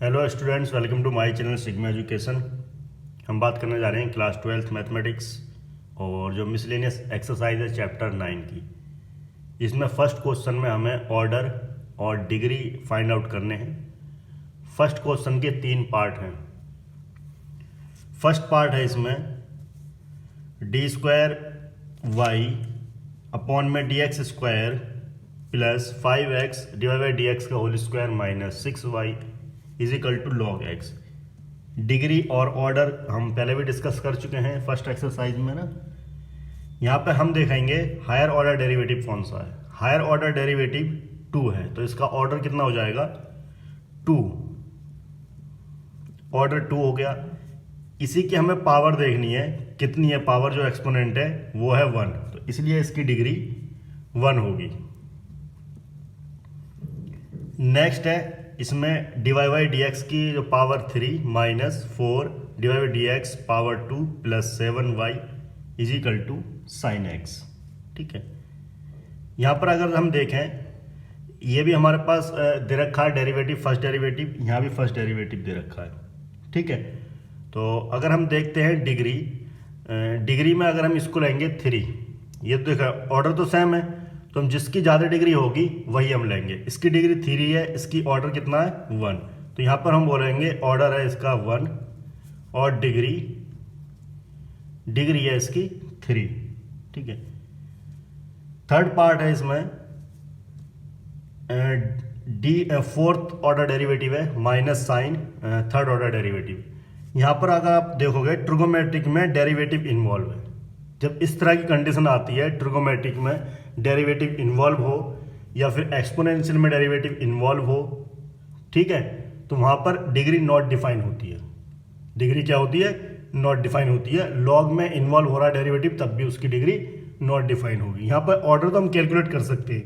Hello students, welcome to my channel sigma education. हम बात करने जा रहे हैं क्लास 12th मैथमेटिक्स और जो मिसलेनियस एक्सरसाइज है चैप्टर 9 की। इसमें फर्स्ट क्वेश्चन में हमें ऑर्डर और डिग्री फाइंड आउट करने हैं। फर्स्ट क्वेश्चन के 3 पार्ट हैं। फर्स्ट पार्ट है इसमें डी स्क्वायर वाई अपॉन में d x square plus 5x divide by d x का whole square minus 6y is equal to log x. Degree और order हम पहले भी डिस्कस कर चुके हैं फर्स्ट एक्सरसाइज में ना। यहाँ पे हम देखेंगे हायर ऑर्डर डेरिवेटिव कौन सा है। हायर ऑर्डर डेरिवेटिव 2 है, तो इसका ऑर्डर कितना हो जाएगा 2। ऑर्डर 2 हो गया। इसी की हमें पावर देखनी है, कितनी है पावर, जो एक्सपोनेंट है वो है 1, तो इसलिए इसकी डिग्री 1 होगी। नेक्स्ट है इसमें डिवाइड बाई डी एक्स की जो power 3 minus 4 divide by d x power 2 plus 7y is equal to sine x. ठीक है, यहाँ पर अगर हम देखें ये भी हमारे पास दे रखा है डेरिवेटिव, फर्स्ट डेरिवेटिव, यहाँ भी फर्स्ट डेरिवेटिव दे रखा है। ठीक है, तो अगर हम देखते हैं डिग्री में अगर हम इसको लेंगे 3, ये तो देखा ऑर्डर तो सेम है, तो हम जिसकी ज़्यादा डिग्री होगी वही हम लेंगे। इसकी डिग्री 3 है, इसकी ऑर्डर कितना है 1, तो यहाँ पर हम बोलेंगे ऑर्डर है इसका 1 और डिग्री है इसकी 3। ठीक है, थर्ड पार्ट है इसमें फोर्थ ऑर्डर डेरिवेटिव है minus sine third order derivative. यहाँ पर अगर आप देखोगे ट्रिगोमेट्रिक में डेरिवेटिव इन्वॉल्व है। जब इस तरह की कंडीशन आती है ट्रिगोमेट्रिक में डेरिवेटिव इन्वॉल्व हो या फिर एक्सपोनेंशियल में डेरिवेटिव इन्वॉल्व हो, ठीक है, तो वहाँ पर डिग्री नॉट डिफाइन होती है। डिग्री क्या होती है, नॉट डिफाइन होती है। लॉग में इन्वॉल्व हो रहा है डेरिवेटिव तब भी उसकी डिग्री नॉट डिफाइन होगी। यहाँ पर ऑर्डर तो हम कैलकुलेट कर सकते हैं।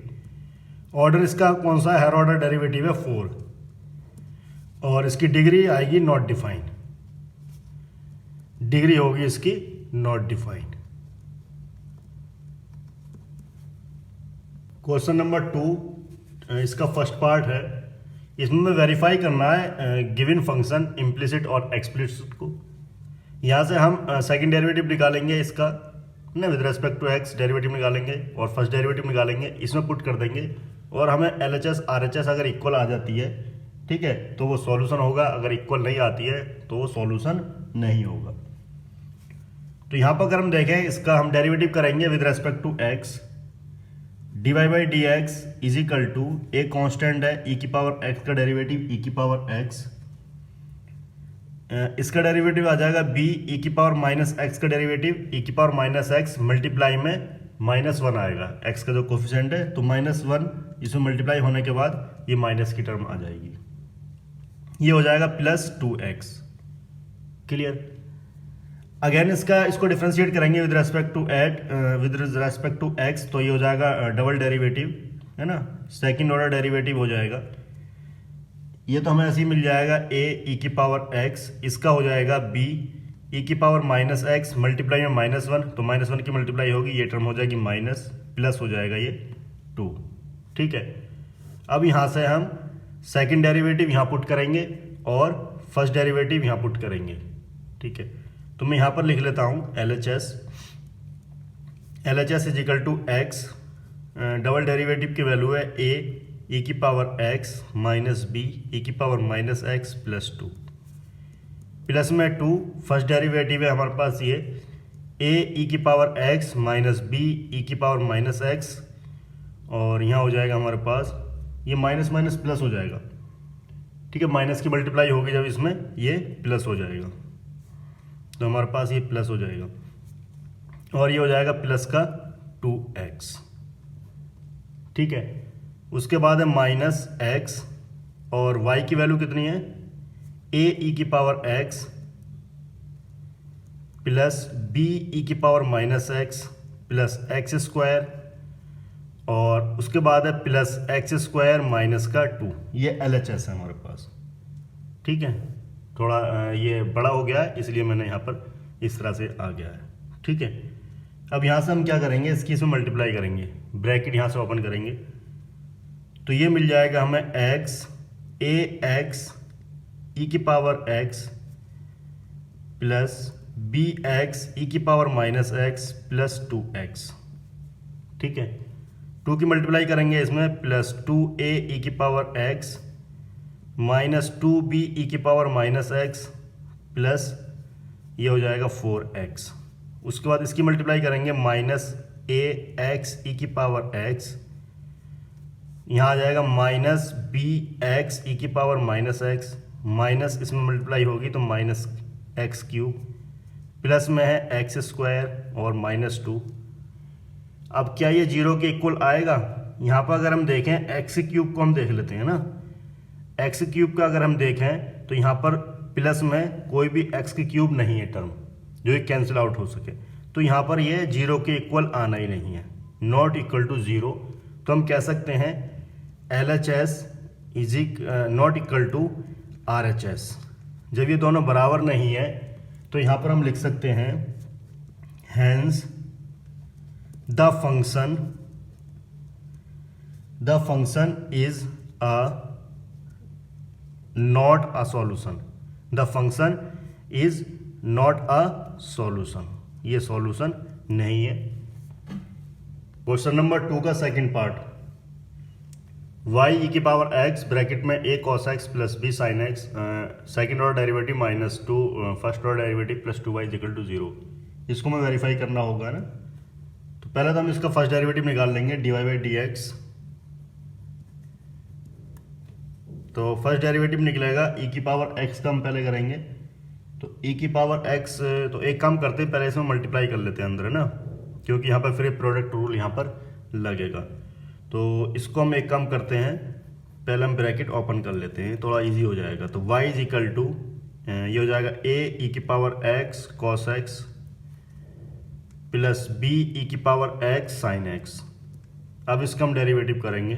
ऑर्डर इसका कौन सा है, हायर ऑर्डर डेरिवेटिव है 4 और इसकी डिग्री आएगी नॉट डिफाइन। डिग्री होगी इसकी नॉट डिफाइन। क्वेश्चन नंबर 2 इसका फर्स्ट पार्ट है। इसमें वेरीफाई करना है गिवन फंक्शन इम्प्लिसिट और एक्सप्लिसिट को। यहाँ से हम सेकंड डेरिवेटिव निकालेंगे इसका ना, with respect to x derivative निकालेंगे और फर्स्ट डेरिवेटिव निकालेंगे, इसमें पुट कर देंगे और हमें LHS RHS अगर इक्वल आ जाती है, ठीक है, तो वो सॉल्यूशन होगा। अगर इक्वल नहीं आती है तो वो सॉल्यूशन नहीं होगा। तो यहाँ पर अगर हम देखें इसका हम डेरिवेटिव करेंगे with respect to x. Divide by d x is equal to a constant है ई की पावर एक्स का डेरिवेटिव ई की पावर एक्स, इसका डेरिवेटिव आ जाएगा बी ई की पावर माइनस एक्स का डेरिवेटिव ई की पावर माइनस एक्स मल्टीप्लाई में -1 आएगा। एक्स का जो कोफिशिएंट है तो -1, इसमें मल्टीप्लाई होने के बाद ये माइनस की टर्म आ जाएगी। ये हो जाएगा प्लस 2x। क्लियर। अगेन इसको डिफरेंशिएट करेंगे विद रेस्पेक्ट टू एक्स, तो ये हो जाएगा डबल डेरिवेटिव, है ना, सेकंड ऑर्डर डेरिवेटिव हो जाएगा। ये तो हमें ऐसे ही मिल जाएगा a e की पावर x, इसका हो जाएगा b e की पावर माइनस एक्स मल्टीप्लाई में -1, तो -1 की मल्टीप्लाई होगी, ये टर्म हो जाएगी माइनस, प्लस हो जाएगा ये 2। ठीक है, अब यहाँ से हम सेकंड डेरिवेटिव यहाँ पुट करेंगे और फर्स्ट डेरिवेटिव यहाँ पुट करेंगे। ठीक है, तो मैं यहाँ पर लिख लेता हूँ LHS is equal to x, double derivative की वैल्यू है a e की power x minus b e की power minus x plus 2, plus में 2, फर्स्ट डेरिवेटिव है हमारे पास ये a e की power x minus b e की पावर माइनस एक्स, और यहाँ हो जाएगा हमारे पास ये माइनस माइनस प्लस हो जाएगा। ठीक है, माइनस की मल्टीप्लाई होगी जब इसमें ये प्लस हो जाएगा, तो हमारे पास ये प्लस हो जाएगा और ये हो जाएगा प्लस का 2x। ठीक है, उसके बाद है माइनस x और y की वैल्यू कितनी है a e की power x plus b e की power minus x plus x square, और उसके बाद है प्लस एक्स स्क्वायर माइनस का 2। ये LHS है हमारे पास। ठीक है, थोड़ा ये बड़ा हो गया है इसलिए मैंने यहाँ पर इस तरह से आ गया है। ठीक है, अब यहाँ से हम क्या करेंगे, इसकी इसमें मल्टीप्लाई करेंगे, ब्रैकेट यहाँ से ओपन करेंगे, तो ये मिल जाएगा हमें x a x ई की power x plus b x e की power minus x plus 2x। ठीक है, 2 की मल्टीप्लाई करेंगे इसमें, प्लस 2a ई की power x minus 2b e की पावर माइनस एक्स प्लस ये हो जाएगा 4x। उसके बाद इसकी मल्टीप्लाई करेंगे, माइनस a x ई की पावर x, यहाँ आ जाएगा माइनस b x ई की पावर माइनस x, माइनस इसमें मल्टीप्लाई होगी तो माइनस एक्स क्यूब, प्लस में है एक्स स्क्वायर और माइनस 2। अब क्या ये 0 के इक्वल आएगा? यहाँ पर अगर हम देखें एक्स क्यूब को हम देख लेते हैं ना, एक्स क्यूब का अगर हम देखें तो यहाँ पर प्लस में कोई भी एक्स की क्यूब नहीं है टर्म जो ये कैंसिल आउट हो सके, तो यहाँ पर ये 0 के इक्वल आना ही नहीं है, नॉट इक्वल टू 0। तो हम कह सकते हैं LHS is not equal to RHS। जब ये दोनों बराबर नहीं है तो यहाँ पर हम लिख सकते हैं hence the function is a not a solution. The function is not a solution, ये सॉल्यूशन नहीं है। क्वेश्चन नंबर 2 का सेकंड पार्ट, y ई की पावर x ब्रैकेट में a cos x plus b sin x second order derivative minus 2 first order derivative plus 2y equal to 0। इसको हमें verify करना होगा ना, तो पहले तो हम इसका फर्स्ट डेरिवेटिव निकाल लेंगे dy बाई dx। तो फर्स्ट डेरिवेटिव निकलेगा ई की पावर x का हम पहले करेंगे, तो ई की पावर x, तो एक काम करते हैं पहले इसमें मल्टीप्लाई कर लेते हैं अंदर है ना, क्योंकि यहाँ पर फिर प्रोडक्ट रूल यहाँ पर लगेगा। तो इसको हम एक काम करते हैं, पहले हम ब्रैकेट ओपन कर लेते हैं, थोड़ा इजी हो जाएगा। तो y इज इक्वल टू ये हो जाएगा a ई की power x cos x plus b e की पावर x sin x। अब इसका हम डेरिवेटिव करेंगे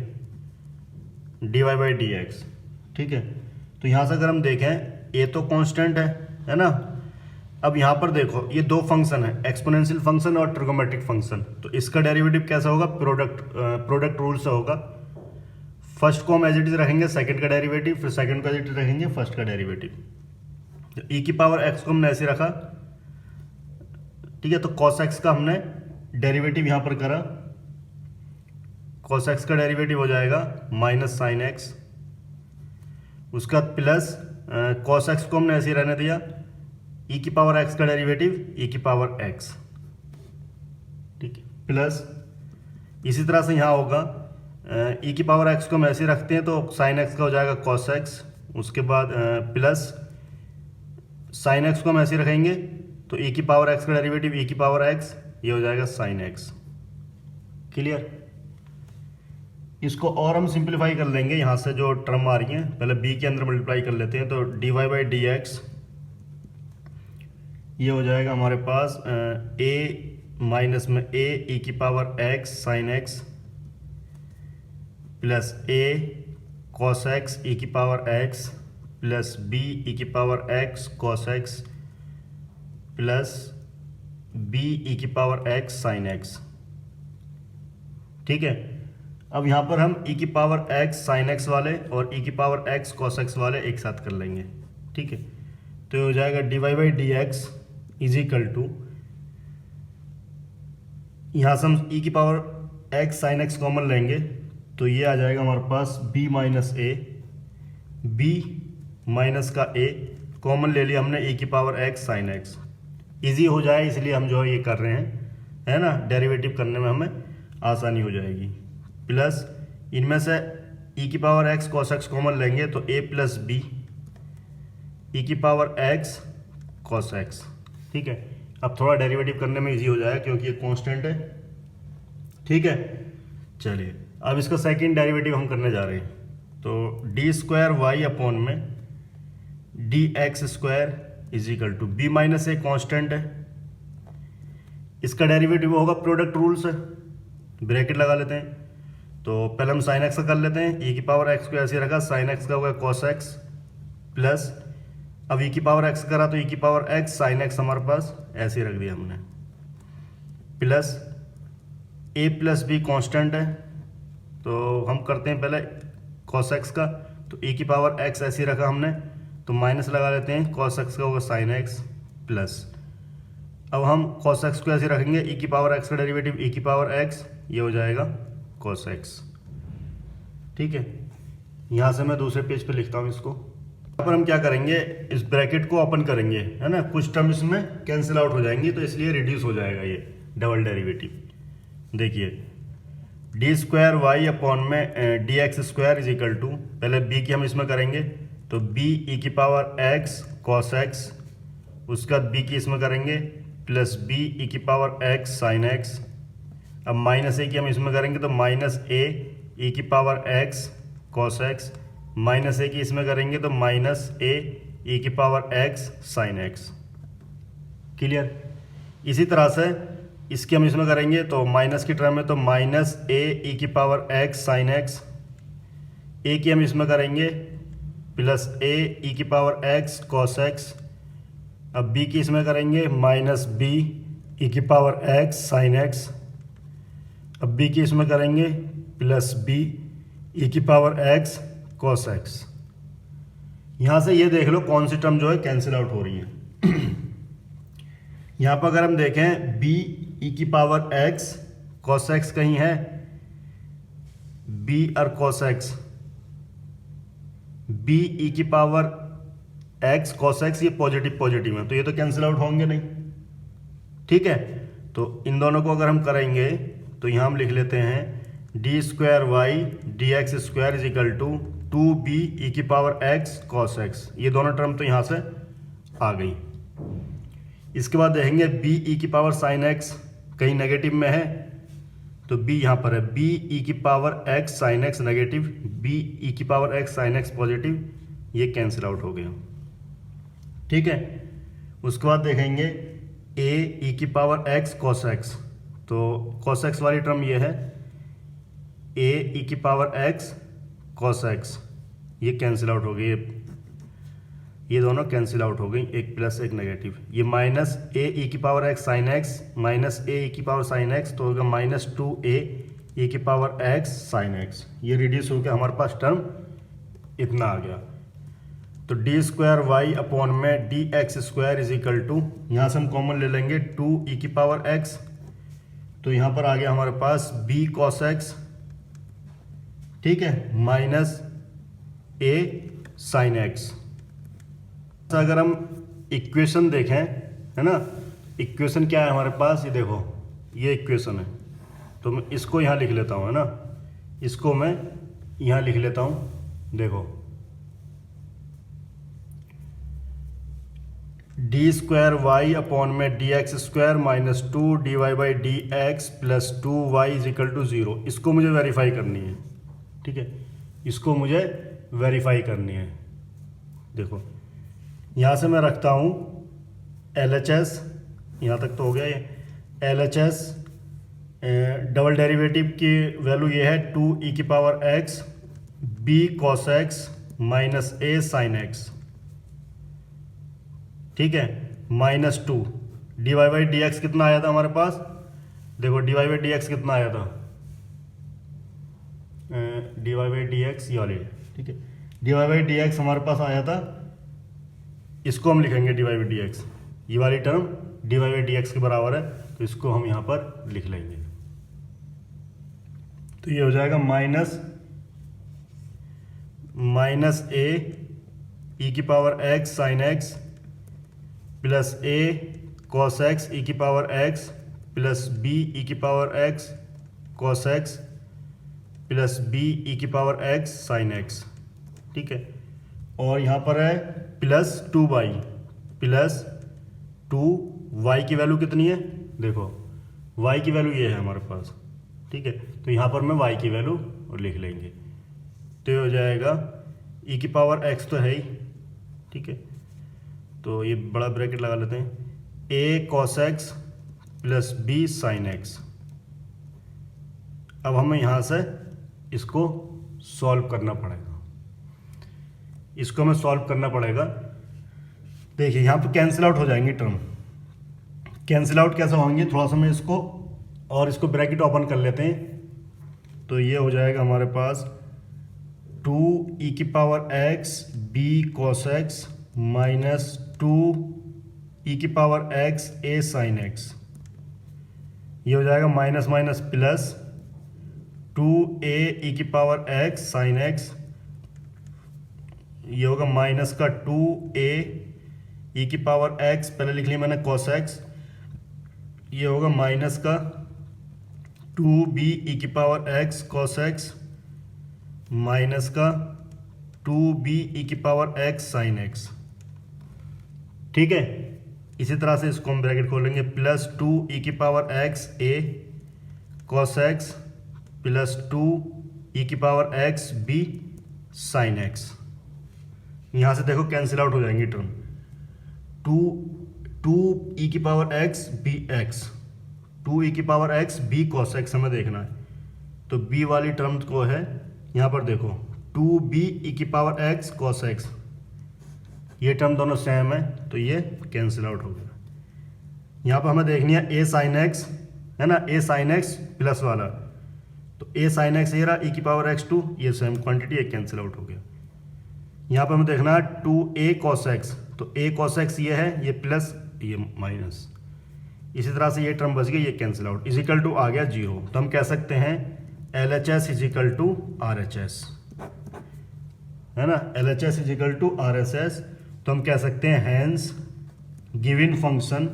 dy बाई dx। ठीक है, तो यहाँ से अगर हम देखें ये तो कांस्टेंट है ना। अब यहाँ पर देखो ये दो फंक्शन है, एक्सपोनेंशियल फंक्शन और ट्रिगोमेट्रिक फंक्शन, तो इसका डेरिवेटिव कैसा होगा? प्रोडक्ट रूल से होगा। फर्स्ट को हम एज इट इज रखेंगे सेकंड का डेरिवेटिव, फिर सेकंड को एज इट इज रखेंगे फर्स्ट का डेरिवेटिव। तो ई की पावर एक्स को हमने ऐसे रखा, ठीक है, तो कॉस एक्स का हमने डेरिवेटिव यहाँ पर करा, कॉस एक्स का डेरिवेटिव हो जाएगा माइनस साइन एक्स, उसका प्लस कॉस एक्स को हमने ऐसे ही रहने दिया, ई की पावर एक्स का डेरिवेटिव ई की पावर एक्स, ठीक है, प्लस इसी तरह से यहाँ होगा ई की पावर एक्स को हम ऐसे रखते हैं तो साइन एक्स का हो जाएगा कॉस एक्स, उसके बाद प्लस साइन एक्स को हम ऐसे रखेंगे तो ई की पावर एक्स का डेरिवेटिव ई की पावर एक्स, ये हो जाएगा साइन एक्स। क्लियर? इसको और हम सिंप्लीफाई कर लेंगे, यहाँ से जो टर्म आ रही है पहले b के अंदर मल्टीप्लाई कर लेते हैं, तो dy बाई dx ये हो जाएगा हमारे पास a माइनस में a ई की power x sine x plus a cos x e की power x plus b e की power x cos x plus b e की पावर x साइन x। ठीक है, अब यहाँ पर हम e की पावर x साइन x वाले और e की पावर x cos x वाले एक साथ कर लेंगे। ठीक है, तो ये हो जाएगा dy by dx is equal to, यहाँ से हम e की power x sine x common लेंगे तो ये आ जाएगा हमारे पास b minus a, b minus का a कॉमन ले लिया हमने e की power x sine x। Easy हो जाए इसलिए हम जो है ये कर रहे हैं, है ना, डेरिवेटिव करने में हमें आसानी हो जाएगी। प्लस इनमें से e की power x cos x common लेंगे तो a प्लस b e की पावर x cos x। ठीक है, अब थोड़ा डेरिवेटिव करने में इजी हो जाएगा क्योंकि ये कांस्टेंट है। ठीक है, चलिए अब इसका सेकंड डेरिवेटिव हम करने जा रहे हैं, तो डी स्क्वायर वाई अपॉन में d x square is equal to b minus a constant है, इसका डेरिवेटिव होगा प्रोडक्ट रूल से, ब्रैकेट लगा लेते हैं। तो पहले हम साइन एक्स का कर लेते हैं, e की पावर x को ऐसे रखा, साइन एक्स का होगा cos x प्लस अब e की पावर x करा तो e की पावर x साइन x हमारे पास ऐसे रख दिया हमने, plus a plus b constant है तो हम करते हैं पहले cos x का, तो e की पावर x ऐसे रखा हमने, तो माइनस लगा लेते हैं, कॉस एक्स का होगा साइन एक्स प्लस, अब हम कॉस एक्स को ऐसे रखेंगे ई की पावर एक्स का डेरिवेटिव ई की पावर एक्स, ये हो जाएगा कॉस एक्स। ठीक है, यहाँ से मैं दूसरे पेज पे लिखता हूँ इसको। यहाँ पर हम क्या करेंगे, इस ब्रैकेट को ओपन करेंगे, है ना, कुछ टर्म इसमें कैंसिल आउट हो जाएंगी, तो इसलिए रिड्यूस हो जाएगा ये डबल डेरिवेटिव। देखिए डी स्क्वायर वाई अपॉन में d x square is equal to, पहले बी की हम इसमें करेंगे तो बी ई की पावर एक्स कॉस एक्स, उसका बी की इसमें करेंगे प्लस बी ई की पावर एक्स साइन एक्स, अब माइनस ए की हम इसमें करेंगे तो माइनस ए ई की power x cos x, minus a की इसमें करेंगे तो माइनस ए ई की power x sine x. Clear. इसी तरह से इसके हम इसमें करेंगे तो माइनस की टर्म में तो माइनस ए ई की पावर एक्स साइन एक्स, ए की हम इसमें करेंगे प्लस ए ई की पावर एक्स कॉस एक्स, अब बी की इसमें करेंगे माइनस बी ई की पावर एक्स साइन एक्स, अब बी की इसमें करेंगे प्लस बी ई की पावर एक्स कॉस एक्स। यहाँ से ये देख लो कौन सी टर्म जो है कैंसिल आउट हो रही है। यहाँ पर अगर हम देखें बी ई की पावर एक्स कॉस एक्स कहीं है, बी और कॉस एक्स, बी ई की पावर एक्स कॉस एक्स ये पॉजिटिव पॉजिटिव है, तो ये तो कैंसिल आउट होंगे नहीं। ठीक है, तो इन दोनों को अगर हम करेंगे तो यहाँ हम लिख लेते हैं d square y d x square is equal to 2b e की पावर एक्स कॉस एक्स, ये दोनों टर्म तो यहाँ से आ गई। इसके बाद देखेंगे b ई की पावर साइन एक्स कहीं नेगेटिव में है, तो b यहाँ पर है, b ई की power x sine x negative, b e की power x sine x positive, ये कैंसिल आउट हो गया। ठीक है, उसके बाद देखेंगे a ई की पावर एक्स कॉस एक्स, तो कॉस एक्स वाली टर्म ये है, a ई की पावर एक्स कॉस एक्स, ये कैंसिल आउट हो गई, ये दोनों कैंसिल आउट हो गई, एक प्लस एक नेगेटिव, ये माइनस ए ई की power x sine x minus a e की पावर साइन एक्स, तो होगा माइनस 2a ई की पावर एक्स साइन एक्स, ये रिड्यूस हो गया, हमारे पास टर्म इतना आ गया। तो डी स्क्वायर वाई अपॉन में d x square is equal to, यहाँ से हम कॉमन ले लेंगे 2 ई की पावर एक्स, तो यहाँ पर आ गया हमारे पास b कॉस एक्स, ठीक है, माइनस a साइन एक्स। अगर हम इक्वेशन देखें, है ना, इक्वेशन क्या है हमारे पास, ये देखो ये इक्वेशन है, तो मैं इसको यहाँ लिख लेता हूँ, है ना, इसको मैं यहाँ लिख लेता हूँ, देखो डी स्क्वायर वाई अपॉन में d x square minus 2 d y by d x plus 2y is equal to 0, इसको मुझे वेरीफाई करनी है। ठीक है, इसको मुझे वेरीफाई करनी है। देखो यहाँ से मैं रखता हूँ LHS, यहाँ तक तो हो गया ये LHS, डबल डेरिवेटिव की वैल्यू ये है 2 ई की power x b cos x minus a sine x, ठीक है, minus 2 d y by d x कितना आया था हमारे पास, देखो d y by d x कितना आया था, d y by d x ये वाली, ठीक है, d y by d x हमारे पास आया था, इसको हम लिखेंगे d y by d x, ये वाली term d y by d x के बराबर है, तो इसको हम यहाँ पर लिख लेंगे, तो ये हो जाएगा माइनस ए ई की power x sine x plus a cos x e की power x plus b e की power x cos x plus b e की पावर एक्स साइन एक्स, ठीक है, और यहाँ पर है प्लस 2y प्लस 2y की वैल्यू कितनी है, देखो y की वैल्यू ये है हमारे पास, ठीक है, तो यहाँ पर मैं y की वैल्यू और लिख लेंगे, तो ये हो जाएगा ई की पावर x तो है ही, ठीक है, तो ये बड़ा ब्रैकेट लगा लेते हैं, a cos x plus b sine x। अब हमें यहाँ से इसको सॉल्व करना पड़ेगा, इसको हमें सॉल्व करना पड़ेगा। देखिए यहाँ पे कैंसिल आउट हो जाएंगी टर्म, कैंसिल आउट कैसे होंगे, थोड़ा सा मैं इसको और इसको ब्रैकेट ओपन कर लेते हैं, तो ये हो जाएगा हमारे पास 2 ई की power x b cos x minus 2 e की पावर एक्स ए साइन एक्स, ये हो जाएगा minus minus plus 2a e की पावर एक्स साइन एक्स, ये होगा माइनस का 2a ई की पावर एक्स, पहले लिख लिया मैंने कॉस एक्स, ये होगा माइनस का 2b ई की power x cos x minus का 2b ई की पावर एक्स साइन एक्स। ठीक है, इसी तरह से इसको हम ब्रैकेट खोलेंगे, प्लस 2 ई की power x a cos x plus 2 e की power x b sine x. यहाँ से देखो कैंसिल आउट हो जाएंगी टर्म, 2 ई की power x b x, 2 e की power x b cos x हमें देखना है, तो बी वाली टर्म को है यहाँ पर देखो 2b ई की पावर एक्स कॉस एक्स, ये टर्म दोनों सेम है तो ये कैंसिल आउट हो गया। यहाँ पर हमें देखनी है ए साइन एक्स, है ना, ए साइन एक्स प्लस वाला, तो ए साइन एक्स ये रहा, ई की पावर एक्स 2, ये सेम क्वांटिटी है, कैंसिल आउट हो गया। यहाँ पर हमें देखना है 2a कॉस एक्स, तो a कॉस एक्स ये है, ये प्लस ये माइनस, इसी तरह से ये टर्म बच गई, ये कैंसिल आउट, इजिकल टू आ गया 0। तो हम कह सकते हैं LHS इजिकल टू RHS, है ना, LHS इजिकल टू RHS। तो हम कह सकते हैं hence given function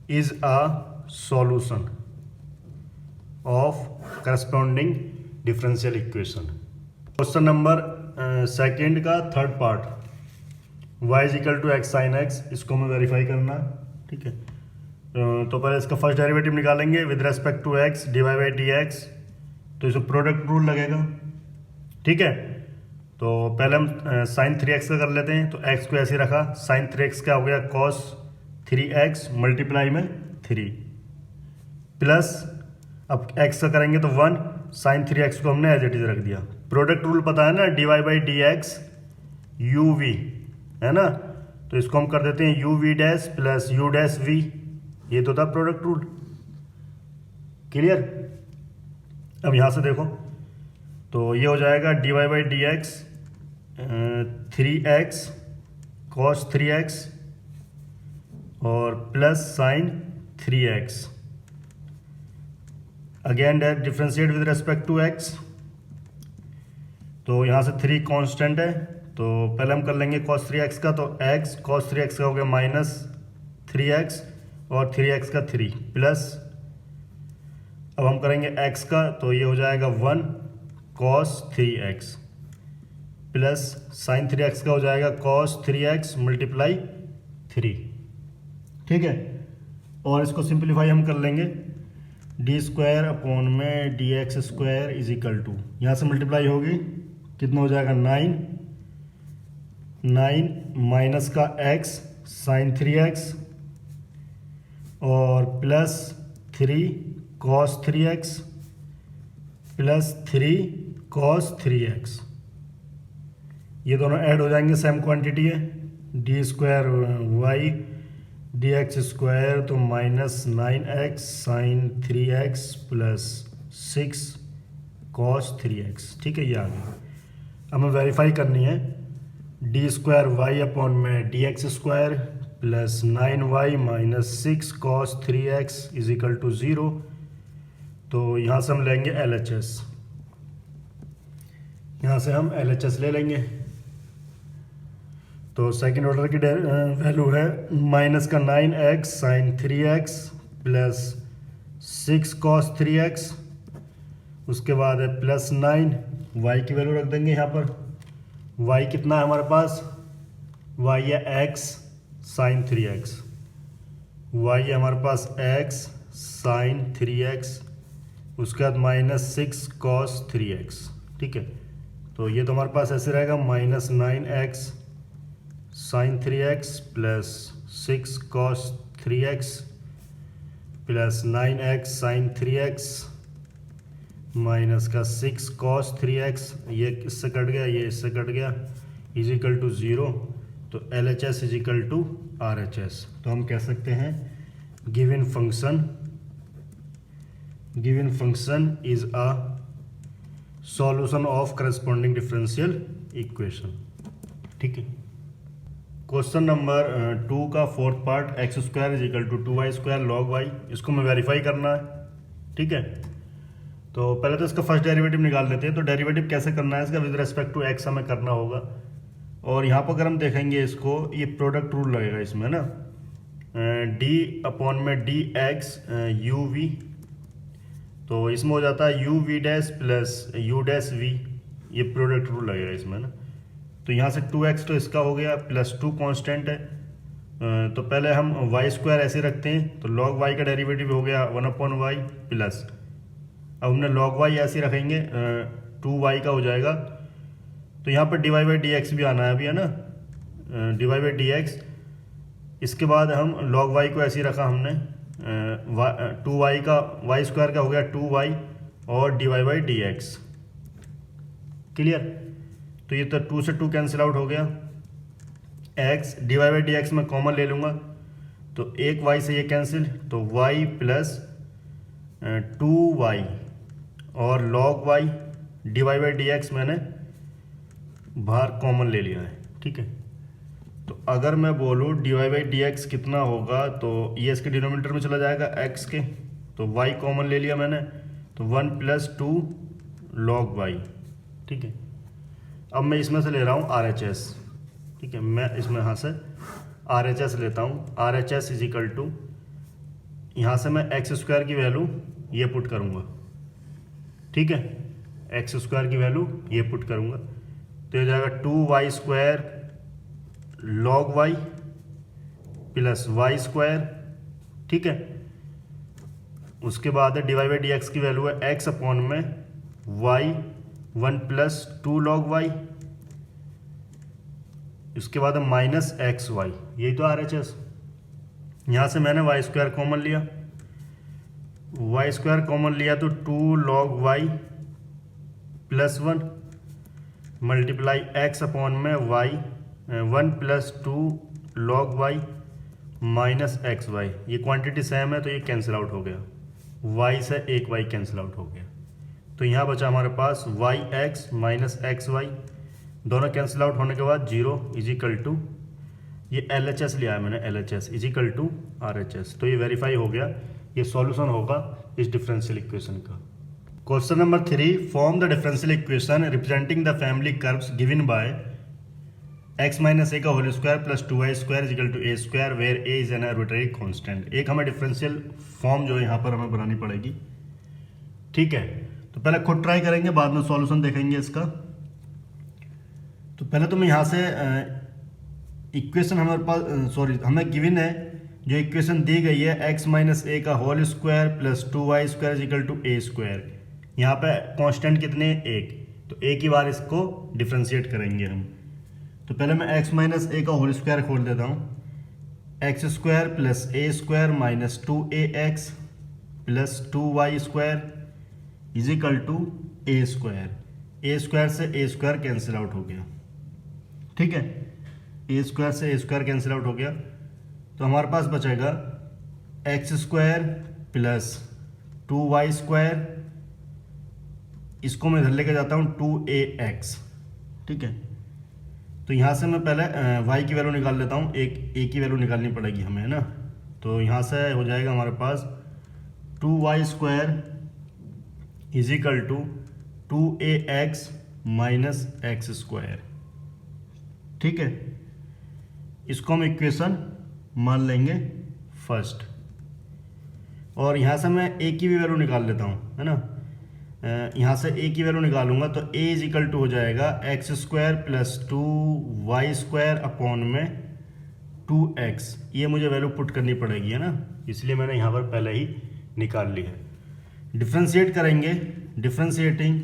is a solution of corresponding differential equation. Question number second का third part, y is equal to x sine x, इसको हमें वेरीफाई करना है। ठीक है, तो पहले इसका फर्स्ट डेरिवेटिव निकालेंगे with respect to x divide by d x, तो इसमें प्रोडक्ट रूल लगेगा। ठीक है, तो पहले हम साइन 3x का कर लेते हैं, तो x को ऐसे रखा, साइन 3x क्या हो गया कॉस 3x मल्टीप्लाई में 3 प्लस, अब x का करेंगे तो 1, साइन 3x को हमने एज इट इज रख दिया। प्रोडक्ट रूल पता है ना, divide by d x u v, है ना, तो इसको हम कर देते हैं u v dash plus u dash v, ये तो था प्रोडक्ट रूल। क्लियर, अब यहां से देखो तो ये हो जाएगा divide by d x 3x cos 3x और plus sine 3x, again differentiate with respect to x, तो यहाँ से 3 कांस्टेंट है, तो पहले हम कर लेंगे cos 3x का, तो x cos 3x का हो गया माइनस 3x और 3x का 3 प्लस, अब हम करेंगे x का, तो ये हो जाएगा 1 cos 3x plus sine 3x का हो जाएगा cos 3x मल्टीप्लाई 3। ठीक है, और इसको सिंप्लीफाई हम कर लेंगे, डी स्क्वायर अपॉन में d x square is equal to, यहाँ से मल्टीप्लाई होगी, कितना हो जाएगा 9 माइनस का x साइन 3x और plus 3 cos 3x plus 3 cos 3x, ये दोनों ऐड हो जाएंगे, सेम क्वांटिटी है, d square y d x square, तो minus 9x sine 3x plus 6 cos 3x। ठीक है, ये आ गया। अब हमें वेरीफाई करनी है, डी स्क्वायर वाई अपॉन में d x square plus 9y minus 6 cos 3x is equal to 0, तो यहाँ से हम लेंगे LHS, यहाँ से हम LHS ले लेंगे, तो सेकेंड ऑर्डर की वैल्यू है माइनस का 9x sine 3x plus 6 cos 3x, उसके बाद है प्लस 9, y की वैल्यू रख देंगे यहाँ पर, y कितना है हमारे पास, y है x साइन 3x, y है हमारे पास x साइन 3x, उसके बाद माइनस 6 cos 3x। ठीक है, तो ये तो हमारे पास ऐसे रहेगा minus 9x sine 3x plus 6 cos 3x plus 9x sine 3x minus का 6 cos 3x, ये इससे कट गया, ये इससे कट गया, इज इक्वल टू 0, तो LHS is equal to RHS। तो हम कह सकते हैं given function is a solution of corresponding differential equation. ठीक है, क्वेश्चन नंबर 2 का fourth part, x square is equal to 2y² log y, इसको मैं वेरीफाई करना है। ठीक है, तो पहले तो इसका फर्स्ट डेरिवेटिव निकाल लेते हैं। तो डेरिवेटिव कैसे करना है इसका, विद रेस्पेक्ट टू एक्स हमें करना होगा। और यहाँ पर अगर हम देखेंगे इसको, ये प्रोडक्ट रूल लगेगा इसमें ना, डी अपॉन में डी एक्स यू वी, तो इसमें हो जाता है u v dash plus u dash v, ये प्रोडक्ट रूल लगेगा इसमें ना। तो यहाँ से 2x तो इसका हो गया, प्लस 2 कांस्टेंट है। तो पहले हम y² ऐसे रखते हैं, तो log y का डेरिवेटिव हो गया 1/y प्लस, अब हमने log y ऐसे रखेंगे 2y का हो जाएगा। तो यहाँ पर dy/dx भी आना है अभी, है ना, dy/dx। इसके बाद हम log y को ऐसे ही रखा हमने, 2y का y² का हो गया 2y और dy/dx। क्लियर, तो ये तो 2 से 2 कैंसिल आउट हो गया। x dy/dx में कॉमन ले लूँगा, तो एक y से ये कैंसिल, तो y प्लस 2y और log y dy/dx मैंने बाहर कॉमन ले लिया है। ठीक है, तो अगर मैं बोलूँ dy/dx कितना होगा, तो ये इसके डिनोमिनेटर में चला जाएगा x के, तो y कॉमन ले लिया मैंने, तो 1 प्लस 2 log y। ठीक है, अब मैं इसमें से ले रहा हूँ RHS। ठीक है, मैं इसमें यहाँ से RHS लेता हूँ। RHS इज इक्वल टू, यहाँ से मैं x² की वैल्यू ये पुट करूँगा। ठीक है, x² की वैल्यू ये पुट करूँगा, तो ये हो जाएगा 2y² log y plus y²। ठीक है, उसके बाद dy/dx की वैल्यू है x अपॉन में y 1 प्लस 2 log y, इसके बाद माइनस XY, यही तो RHS। यहाँ से मैंने y² कॉमन लिया, y² कॉमन लिया तो 2 log y plus 1 multiply x upon में y 1 plus 2 log y minus XY। ये क्वांटिटी सेम है तो ये कैंसिल आउट हो गया, y से एक y कैंसिल आउट हो गया। तो यहाँ बचा हमारे पास yx माइनस XY, दोनों कैंसिल आउट होने के बाद 0 इज इक्वल टू, ये LHS लिया है मैंने, LHS is equal to RHS। तो ये वेरीफाई हो गया, ये सॉल्यूशन होगा इस डिफरेंशियल इक्वेशन का। Question number 3, form the differential equation representing the family curves given by x minus a का whole square plus 2y² is equal to a² where a is an arbitrary constant. एक हमें differential form जो है यहाँ पर हमें बनानी पड़ेगी। ठीक है, तो पहले खुद ट्राई करेंगे, बाद में सॉल्यूशन देखेंगे इसका। तो पहले तो मैं यहाँ से इक्वेशन हमारे पास हमें गिवन है, जो इक्वेशन दी गई है x माइनस ए का whole square plus 2y² is equal to a²। यहाँ पे कांस्टेंट कितने, एक, तो एक ही बार इसको डिफ्रेंशिएट करेंगे हम। तो पहले मैं x माइनस ए का होल स्क्वायर खोल देता हूँ, x² plus a² minus 2ax plus 2y² is equal to a² से a² कैंसिल आउट हो गया। ठीक है, a² से a² कैंसिल आउट हो गया, तो हमारे पास बचेगा x² प्लस 2y², इसको मैं इधर लेके जाता हूँ 2ax। ठीक है, तो यहाँ से मैं पहले y की वैल्यू निकाल लेता हूँ, एक a की वैल्यू निकालनी पड़ेगी हमें, है ना। तो यहाँ से हो जाएगा हमारे पास 2y² is equal to 2ax minus x²। ठीक है, इसको हम इक्वेशन मान लेंगे फर्स्ट, और यहाँ से मैं a की भी वैल्यू निकाल लेता हूँ, है ना। यहाँ से a की वैल्यू निकालूंगा तो a इज इक्वल टू हो जाएगा x² प्लस 2y² अपॉन में 2x। ये मुझे वैल्यू पुट करनी पड़ेगी, है ना, इसलिए मैंने यहाँ पर पहले ही निकाल ली है। डिफ्रेंशिएट करेंगे, differentiating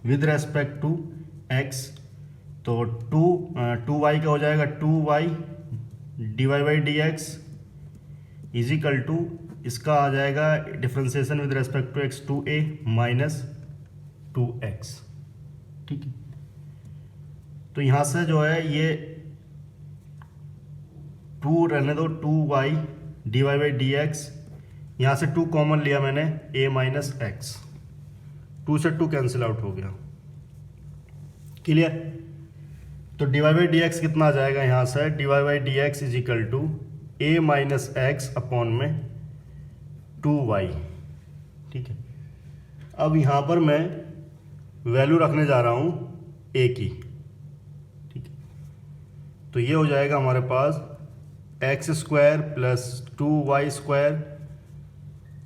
with respect to x, तो 2y का हो जाएगा 2y dy/dx is equal to, इसका आ जाएगा differentiation with respect to x 2a minus 2x। ठीक है, तो यहाँ से जो है ये 2 रहने दो, 2y dy/dx, यहाँ से 2 कॉमन लिया मैंने, a माइनस x, 2 से 2 कैंसिल आउट हो गया। क्लियर, तो d y by d x कितना आ जाएगा यहाँ से, d y by d x is equal to a minus x upon में 2y। ठीक है, अब यहाँ पर मैं वैल्यू रखने जा रहा हूँ a की। ठीक है, तो ये हो जाएगा हमारे पास x square plus 2y square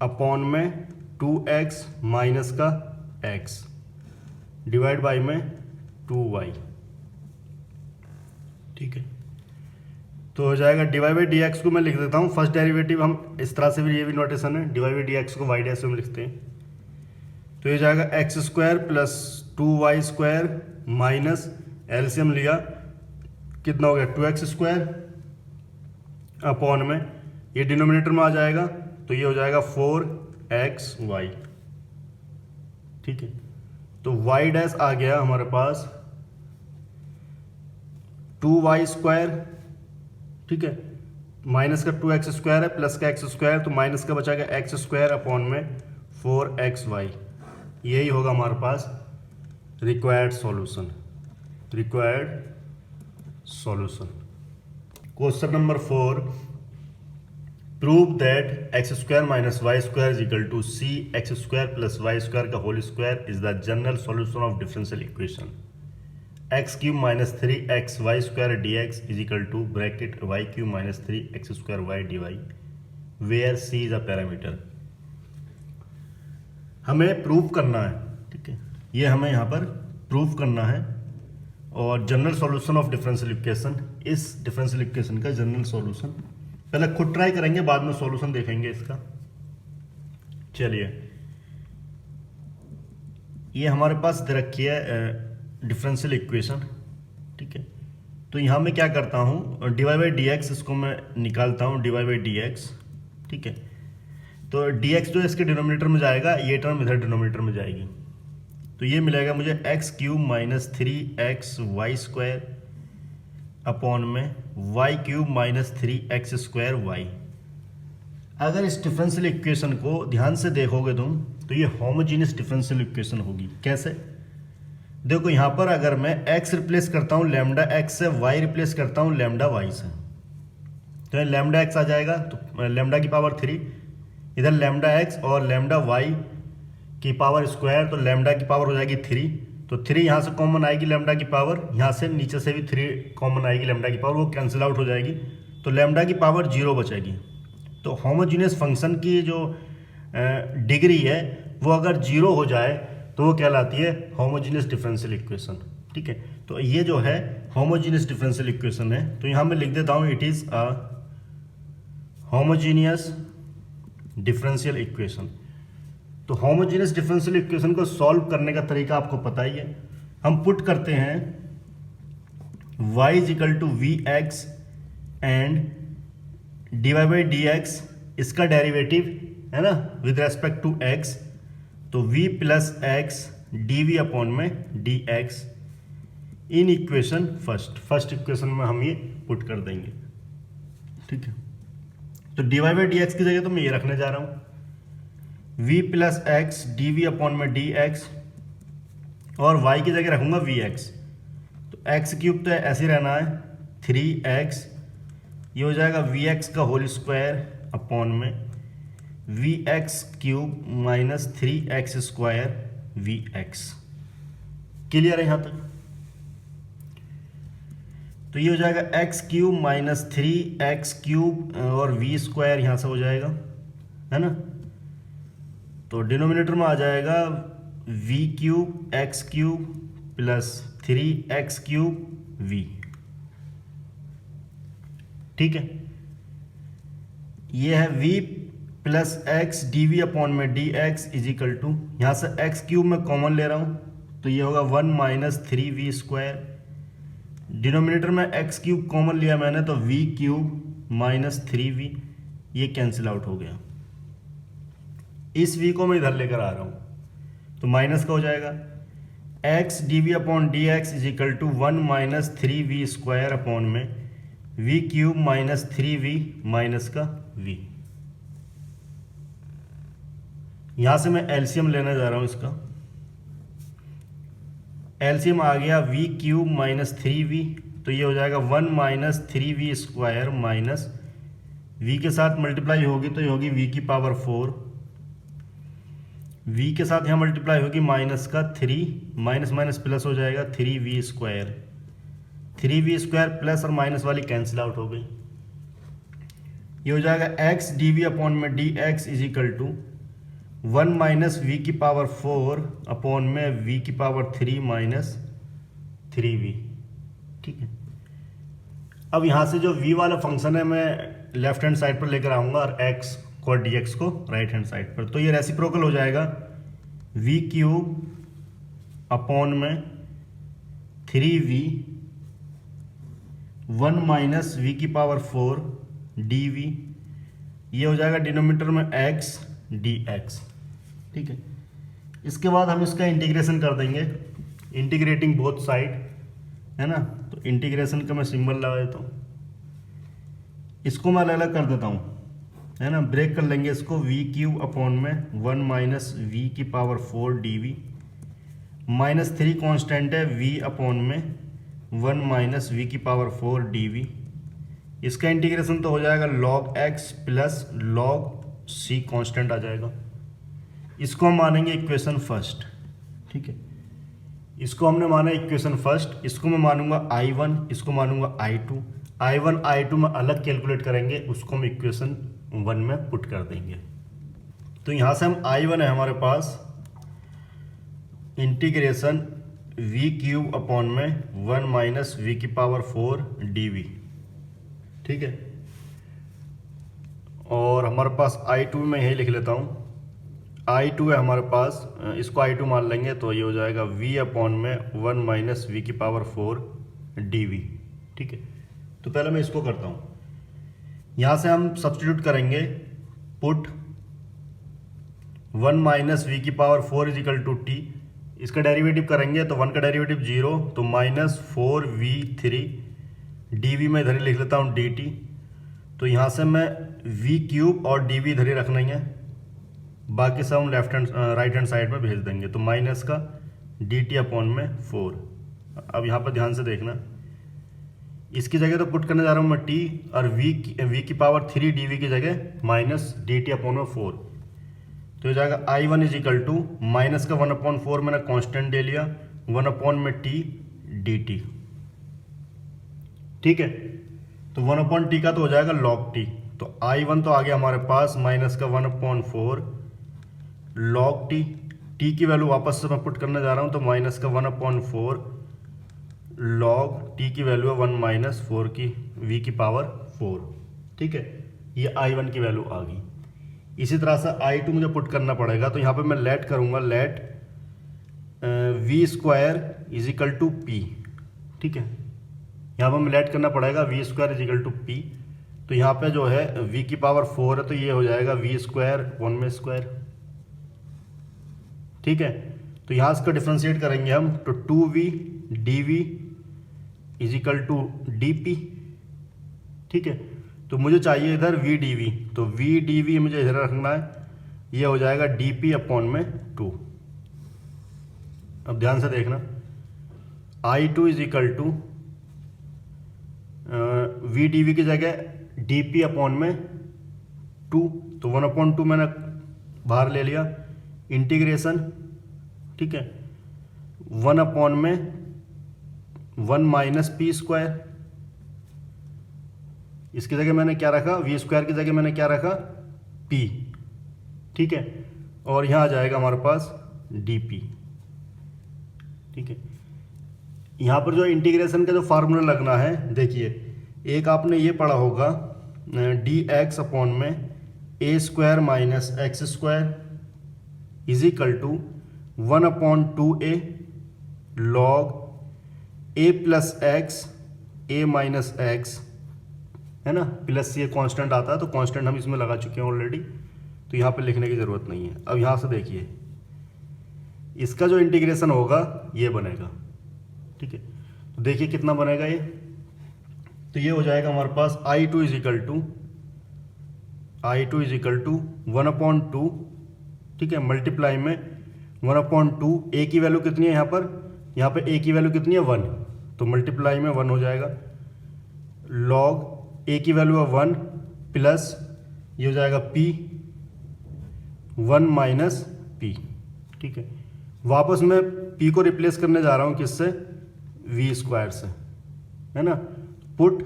upon में 2x माइनस का x डिवाइड बाई में 2y। ठीक है, तो हो जाएगा d y by d x को मैं लिख देता हूँ फर्स्ट डेरिवेटिव, हम इस तरह से भी, ये भी नोटेशन है, d y by d x को वाई डैश में लिखते हैं। तो ये जाएगा x square plus 2y square minus LCM लिया कितना हो गया 2x स्क्वायर अपॉन में ये डिनोमिनेटर में आ जाएगा, तो ये हो जाएगा 4xy। ठीक है, तो y डैश आ गया हमारे पास 2y स्क्वायर। ठीक है, माइनस का 2x स्क्वायर है प्लस का x स्क्वायर, तो माइनस का बचा गया x स्क्वायर अपॉन में 4xy। यही होगा हमारे पास required solution. Question number 4, prove that x square minus y square is equal to c x square plus y square का whole square is the general solution of differential equation x cube minus 3x y square d x is equal to bracket y cube minus 3x square y d y where c is a parameter. हमें prove करना है। ठीक है, ये हमें यहाँ पर prove करना है, और general solution of differential equation, इस डिफरेंशियल इक्वेशन का जनरल सॉल्यूशन पहले खुद ट्राई करेंगे, बाद में सॉल्यूशन देखेंगे इसका। चलिए, ये हमारे पास दे रखी है डिफरेंशियल इक्वेशन। ठीक है, तो यहाँ मैं क्या करता हूँ, d y by d x, इसको मैं निकालता हूँ d y by d x. ठीक है, तो डी एक्स जो है इसके डिनोमिनेटर में जाएगा, ये टर्म इधर डिनोमिनेटर में जाएगी, तो ये मिलेगा मुझे x cube minus 3x y square upon में y cube minus 3x square y. अगर इस डिफरेंशियल इक्वेशन को ध्यान से देखोगे तुम, तो ये होमोजीनियस डिफरेंशियल इक्वेशन होगी। कैसे? देखो, यहाँ पर अगर मैं x रिप्लेस करता हूँ लैम्डा x से, y रिप्लेस करता हूँ लैम्डा y से, तो लैम्डा x आ जाएगा, तो लैम्डा की पावर 3, इधर लैम्डा x और लैम्डा y की पावर स्क्वायर, तो लैम्डा की पावर हो जाएगी 3, तो 3 यहाँ से कॉमन आएगी लैम्डा की पावर, यहाँ से नीचे से भी 3 कॉमन आएगी लैम्डा की पावर, वो कैंसिल आउट हो जाएगी, तो लैम्डा की पावर 0 बचेगी। तो होमोजीनियस फंक्शन की जो डिग्री है वो अगर 0 हो जाए तो वो कहलाती है होमोजीनियस डिफरेंशियल इक्वेशन। ठीक है, तो ये जो है होमोजीनियस डिफरेंशियल इक्वेशन है, तो यहाँ मैं लिख देता हूँ it is a homogeneous differential equation. तो होमोजीनियस डिफरेंशियल इक्वेशन को सॉल्व करने का तरीका आपको पता ही है, हम पुट करते हैं y is equal to v x and d y by d x, इसका डेरिवेटिव है ना विद रेस्पेक्ट टू x, तो v plus x d v upon में d x in equation first equation में हम ये पुट कर देंगे। ठीक है, तो d y by d x की जगह तो मैं ये रखने जा रहा हूँ v plus x d v upon में डी एक्स, और y की जगह रखूंगा वी एक्स, तो एक्स क्यूब तो ऐसे ही रहना है 3x, ये हो जाएगा वी एक्स का होल स्क्वायर अपॉन में v x cube minus 3x square v x. Clear है यहाँ तक? तो ये हो जाएगा x cube minus 3x cube और वी स्क्वायर यहाँ से हो जाएगा, है ना, तो डिनोमिनेटर में आ जाएगा v cube x cube plus 3x cube v. ठीक है, ये है v plus x d v upon में d x is equal to, यहाँ से एक्स क्यूब में कॉमन ले रहा हूँ, तो ये होगा 1 माइनस 3v स्क्वायर, डिनोमिनेटर में एक्स क्यूब कॉमन लिया मैंने, तो v क्यूब माइनस 3v, ये कैंसिल आउट हो गया। इस v को मैं इधर लेकर आ रहा हूँ, तो माइनस का हो जाएगा x d v upon d x is equal to 1 minus 3v square upon में v cube minus 3v minus का v। यहां से मैं एलसीएम लेने जा रहा हूं इसका, एलसीएम आ गया वी क्यूब माइनस 3v, तो ये हो जाएगा 1 minus 3v square minus v के साथ मल्टीप्लाई होगी तो ये होगी v की पावर 4, v के साथ यहाँ मल्टीप्लाई होगी माइनस का 3, माइनस माइनस प्लस हो जाएगा 3v square, 3v square plus और माइनस वाली कैंसिल आउट हो गई। ये हो जाएगा x dv अपॉन में dx is equal to 1 minus v की पावर 4 अपॉन में v की पावर 3 माइनस 3v। ठीक है, अब यहाँ से जो v वाला फंक्शन है मैं लेफ्ट हैंड साइड पर लेकर आऊँगा और x को और dx को राइट हैंड साइड पर, तो ये रेसिप्रोकल हो जाएगा v क्यूब अपॉन में 3v 1 माइनस वी की पावर 4 dv, ये हो जाएगा डिनोमिनेटर में x dx। ठीक है, इसके बाद हम इसका इंटीग्रेशन कर देंगे, इंटीग्रेटिंग बोथ साइड, है ना। तो इंटीग्रेशन का मैं सिंबल लगा देता हूँ, इसको मैं अलग अलग कर देता हूँ, है ना। ब्रेक कर लेंगे इसको, वी क्यूब अपॉन में 1 माइनस वी की पावर 4 dv, माइनस 3 कॉन्स्टेंट है v अपॉन में 1 माइनस वी की पावर 4 dv। इसका इंटीग्रेशन तो हो जाएगा log x plus log c constant आ जाएगा। इसको हम मानेंगे इक्वेशन फर्स्ट। ठीक है, इसको हमने माना इक्वेशन फर्स्ट, इसको मैं मानूंगा I1, इसको मानूंगा I2। I1 I2 में अलग कैलकुलेट करेंगे, उसको हम इक्वेशन 1 में पुट कर देंगे। तो यहाँ से हम I1 है हमारे पास इंटीग्रेशन v क्यूब अपॉन में 1 माइनस वी की पावर 4 dv। ठीक है, और हमारे पास I2 में यही लिख लेता हूँ, I2 है हमारे पास, इसको I2 मान लेंगे तो ये हो जाएगा v अपॉन में 1 माइनस वी की पावर 4 dv। ठीक है, तो पहले मैं इसको करता हूँ, यहाँ से हम सब्स्टिट्यूट करेंगे, पुट 1 माइनस वी की power 4 is equal to t, इसका डेरिवेटिव करेंगे तो 1 का डेरिवेटिव 0, तो माइनस 4v3 dv में इधर ही लिख लेता हूँ dt। तो यहाँ से मैं v क्यूब और dv इधर ही रखना ही है, बाकी सब हम राइट हैंड साइड में भेज देंगे। तो माइनस का dt अपॉन में 4। अब यहाँ पर ध्यान से देखना, इसकी जगह तो पुट करने जा रहा हूँ मैं t, और v की पावर 3 dv की जगह माइनस dt अपॉन में 4। तो हो जाएगा I1 is equal to minus का 1/4 मैंने कांस्टेंट ले लिया, 1 अपॉन में t dt। ठीक है, तो 1 अपॉन टी का तो हो जाएगा log t। तो I1 तो आ गया हमारे पास माइनस का 1/4 log t, t की वैल्यू वापस से मैं पुट करने जा रहा हूँ, तो माइनस का 1/4 log t की वैल्यू है 1 माइनस 4 की v की पावर 4। ठीक है, ये I1 की वैल्यू आ गई। इसी तरह से I2 मुझे पुट करना पड़ेगा, तो यहाँ पे मैं लेट करूँगा, let v square is equal to p। ठीक है, यहाँ पर हमें लेट करना पड़ेगा v square is equal to p। तो यहाँ पे जो है v की पावर 4 है, तो ये हो जाएगा v स्क्वायर 1 में स्क्वायर। ठीक है, तो यहाँ इसका डिफ्रेंशिएट करेंगे हम, तो 2v dv is equal to dp। ठीक है, तो मुझे चाहिए इधर v dv, तो v dv मुझे इधर रखना है, ये हो जाएगा dp अपॉन में 2। अब ध्यान से देखना, I2 is equal to v dv की जगह dp अपॉन में 2, तो 1/2 मैंने बाहर ले लिया, इंटीग्रेशन। ठीक है, 1 अपॉन में 1 माइनस पी स्क्वायर, इसकी जगह मैंने क्या रखा, वी स्क्वायर की जगह मैंने क्या रखा, p। ठीक है, और यहाँ आ जाएगा हमारे पास dp। ठीक है, यहाँ पर जो इंटीग्रेशन का जो फार्मूला लगना है, देखिए एक आपने ये पढ़ा होगा dx अपॉन में a square minus x square is equal to 1/2a log a plus x a minus x, है ना, प्लस ये कांस्टेंट आता है, तो कांस्टेंट हम इसमें लगा चुके हैं ऑलरेडी, तो यहाँ पे लिखने की ज़रूरत नहीं है। अब यहाँ से देखिए, इसका जो इंटीग्रेशन होगा ये बनेगा। ठीक है, तो देखिए कितना बनेगा ये, तो ये हो जाएगा हमारे पास I2 इज इक्वल टू 1/2। ठीक है, मल्टीप्लाई में 1/2, a की वैल्यू कितनी है यहाँ पर यहाँ पे ए की वैल्यू कितनी है 1, तो मल्टीप्लाई में 1 हो जाएगा। लॉग ए की वैल्यू है 1 प्लस ये हो जाएगा पी 1 माइनस पी। ठीक है, वापस मैं पी को रिप्लेस करने जा रहा हूँ किससे, वी स्क्वायर से, है ना। Put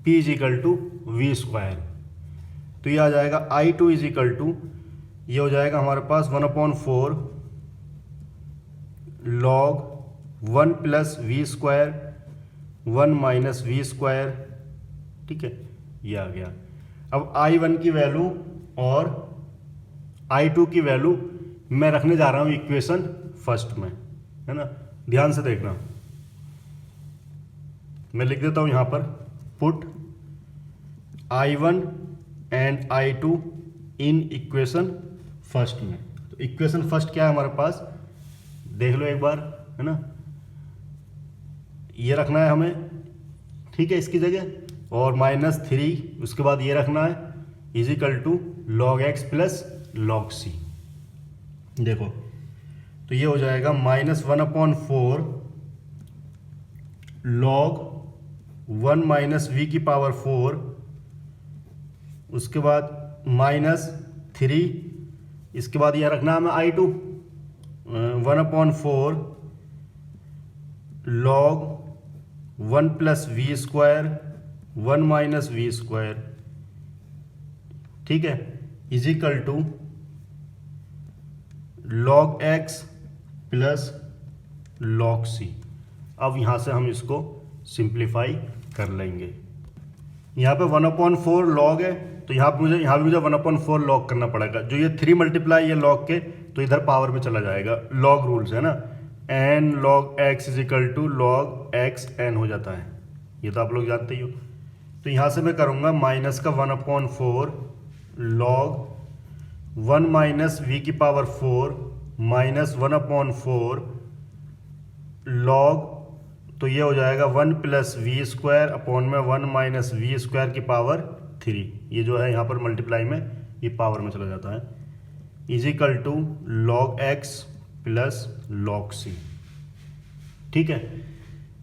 p is equal to v square, तो ये आ जाएगा I2 इज इक्वल टू, ये हो जाएगा हमारे पास 1/4 log 1 plus v square 1 minus v square. ठीक है, ये आ गया। अब I1 की वैल्यू और I2 की वैल्यू मैं रखने जा रहा हूं इक्वेशन फर्स्ट में, है ना। ध्यान से देखना, मैं लिख देता हूं यहां पर put I1 and I2 in equation first में। तो इक्वेशन फर्स्ट क्या है हमारे पास, देख लो एक बार, है ना। ये रखना है हमें, ठीक है, इसकी जगह, और -3 उसके बाद ये रखना है is equal to log x plus log c. देखो तो ये हो जाएगा -1/4 लॉग 1 माइनस वी की पावर 4, उसके बाद -3, इसके बाद यह रखना है हमें I2 1/4 log 1 plus v square 1 minus v square. ठीक है, is equal to log x plus log c. अब यहां से हम इसको सिंप्लीफाई कर लेंगे। यहाँ पे 1/4 लॉग है, तो यहाँ पे मुझे 1/4 लॉग करना पड़ेगा। जो ये 3 मल्टीप्लाई है लॉग के, तो इधर पावर में चला जाएगा, लॉग रूल्स है ना। N log x is equal to log x n हो जाता है, ये तो आप लोग जानते ही हो। तो यहाँ से मैं करूँगा माइनस का 1/4 लॉग 1 माइनस वी की पावर 4 माइनस 1/4 लॉग, तो ये हो जाएगा 1 प्लस वी स्क्वायर अपॉन में 1 माइनस वी स्क्वायर की पावर 3। ये जो है यहाँ पर मल्टीप्लाई में ये पावर में चला जाता है, is equal to log x plus log c. ठीक है,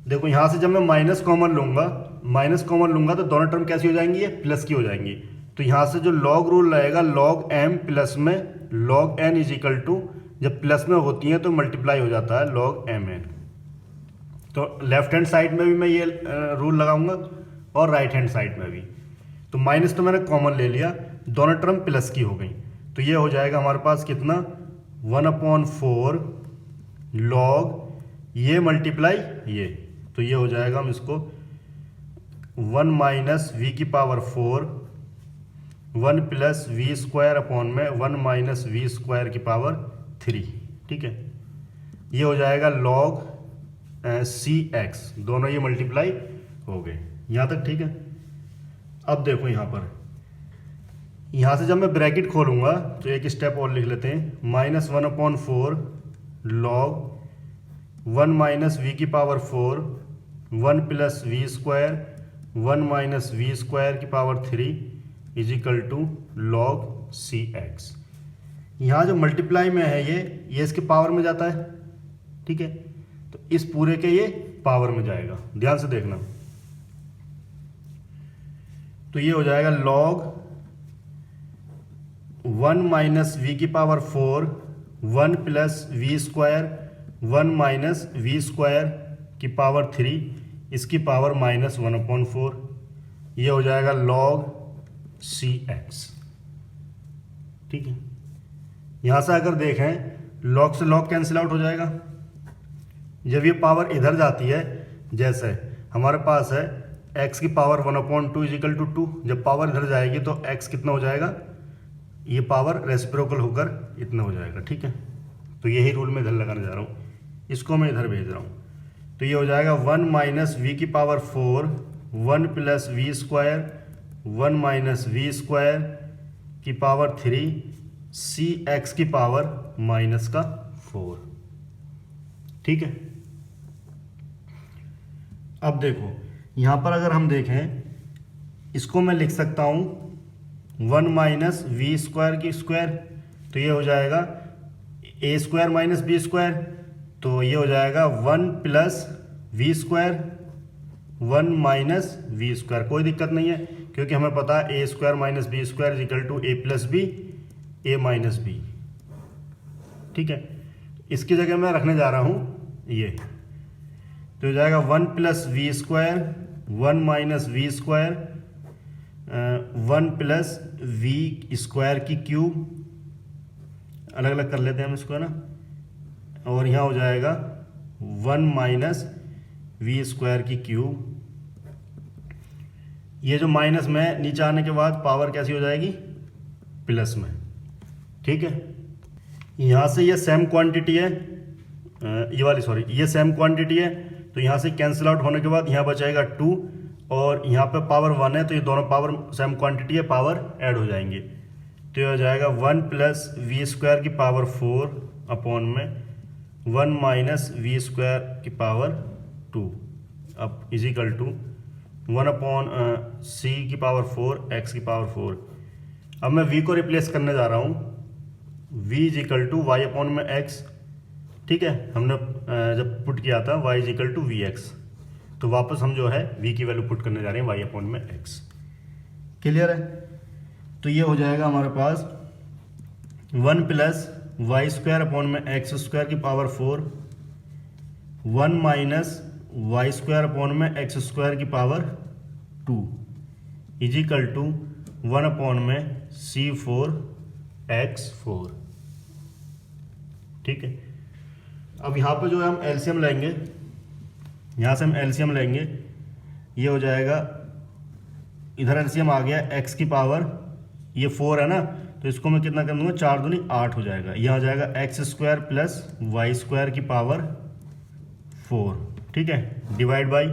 देखो यहाँ से जब मैं माइनस कॉमन लूंगा तो दोनों टर्म कैसी हो जाएंगी, ये प्लस की हो जाएंगी। तो यहाँ से जो लॉग रूल रहेगा लॉग एम प्लस में log n is equal to, जब प्लस में होती है तो मल्टीप्लाई हो जाता है लॉग एम एन। तो लेफ्ट हैंड साइड में भी मैं ये रूल लगाऊंगा और राइट हैंड साइड में भी। तो माइनस तो मैंने कॉमन ले लिया, दोनों टर्म प्लस की हो गई, तो ये हो जाएगा हमारे पास कितना 1/4 लॉग ये मल्टीप्लाई ये, तो ये हो जाएगा, हम इसको 1 माइनस वी की power 4 1 plus v square upon में 1 माइनस वी स्क्वायर की पावर 3। ठीक है, ये हो जाएगा लॉग सी एक्स, दोनों ये मल्टीप्लाई हो गए यहाँ तक। ठीक है, अब देखो यहाँ पर, यहाँ से जब मैं ब्रैकेट खोलूँगा तो एक स्टेप और लिख लेते हैं, -1/4 लॉग 1 माइनस वी की power 4 1 plus v square 1 minus v square की power 3 is equal to log c x. यहाँ जो मल्टीप्लाई में है ये इसके पावर में जाता है। ठीक है, तो इस पूरे के ये पावर में जाएगा, ध्यान से देखना। तो ये हो जाएगा लॉग 1 माइनस वी की power 4 1 plus v square 1 minus v square की पावर 3 इसकी पावर -1/4, ये हो जाएगा लॉग सी एक्स। ठीक है, यहां से अगर देखें लॉग से लॉग कैंसिल आउट हो जाएगा। जब ये पावर इधर जाती है, जैसे हमारे पास है x की पावर 1/2 इज इक्वल टू 2, जब पावर इधर जाएगी तो x कितना हो जाएगा, ये पावर रेसिप्रोकल होकर इतना हो जाएगा। ठीक है, तो यही रूल मैं इधर लगाने जा रहा हूँ, इसको मैं इधर भेज रहा हूँ। तो ये हो जाएगा 1 माइनस वी की power 4 1 plus v square 1 minus v square की पावर 3 सी एक्स की पावर -4। ठीक है, अब देखो यहाँ पर अगर हम देखें, इसको मैं लिख सकता हूँ 1 माइनस वी स्क्वायर की स्क्वायर, तो ये हो जाएगा a square minus b square. तो ये हो जाएगा 1 plus v square 1 minus v square. कोई दिक्कत नहीं है क्योंकि हमें पता है a square minus b square is equal to a plus b a minus b. ठीक है, इसकी जगह मैं रखने जा रहा हूँ ये, तो हो जाएगा 1 plus v square 1 minus v square 1 plus v square की क्यूब, अलग अलग कर लेते हैं हम इसको, है ना। और यहाँ हो जाएगा 1 माइनस वी स्क्वायर की क्यूब। ये जो माइनस में नीचे आने के बाद पावर कैसी हो जाएगी, प्लस में। ठीक है, यहाँ से ये सेम क्वांटिटी है, ये वाली सॉरी, ये सेम क्वांटिटी है, तो यहाँ से कैंसिल आउट होने के बाद यहाँ बचाएगा 2 और यहाँ पे पावर 1 है, तो ये दोनों पावर सेम क्वांटिटी है, पावर ऐड हो जाएंगे। तो ये हो जाएगा 1 प्लस वी स्क्वायर की पावर 4 अपॉन में 1 माइनस वी स्क्वायर की पावर 2 अब is equal to 1 upon c की पावर 4 एक्स की पावर 4। अब मैं v को रिप्लेस करने जा रहा हूँ, v is equal to y upon में x। ठीक है, हमने जब पुट किया था y is equal to v x, तो वापस हम जो है v की वैल्यू पुट करने जा रहे हैं y अपॉन में x। क्लियर है, तो ये हो जाएगा हमारे पास 1 प्लस वाई स्क्वायर अपॉन में एक्स स्क्वायर की power 4 1 minus y square upon में एक्स स्क्वायर की power 2 is equal to 1 upon में C4 x4। ठीक है, अब यहाँ पे जो है हम एलसीएम लेंगे, यहाँ से हम एलसीएम लेंगे, ये हो जाएगा, इधर एलसीएम आ गया x की पावर, ये 4 है ना, तो इसको मैं कितना कर दूंगा, 4 दूनी 8 हो जाएगा। यहाँ हो जाएगा x square plus y square की पावर 4। ठीक है, डिवाइड बाई,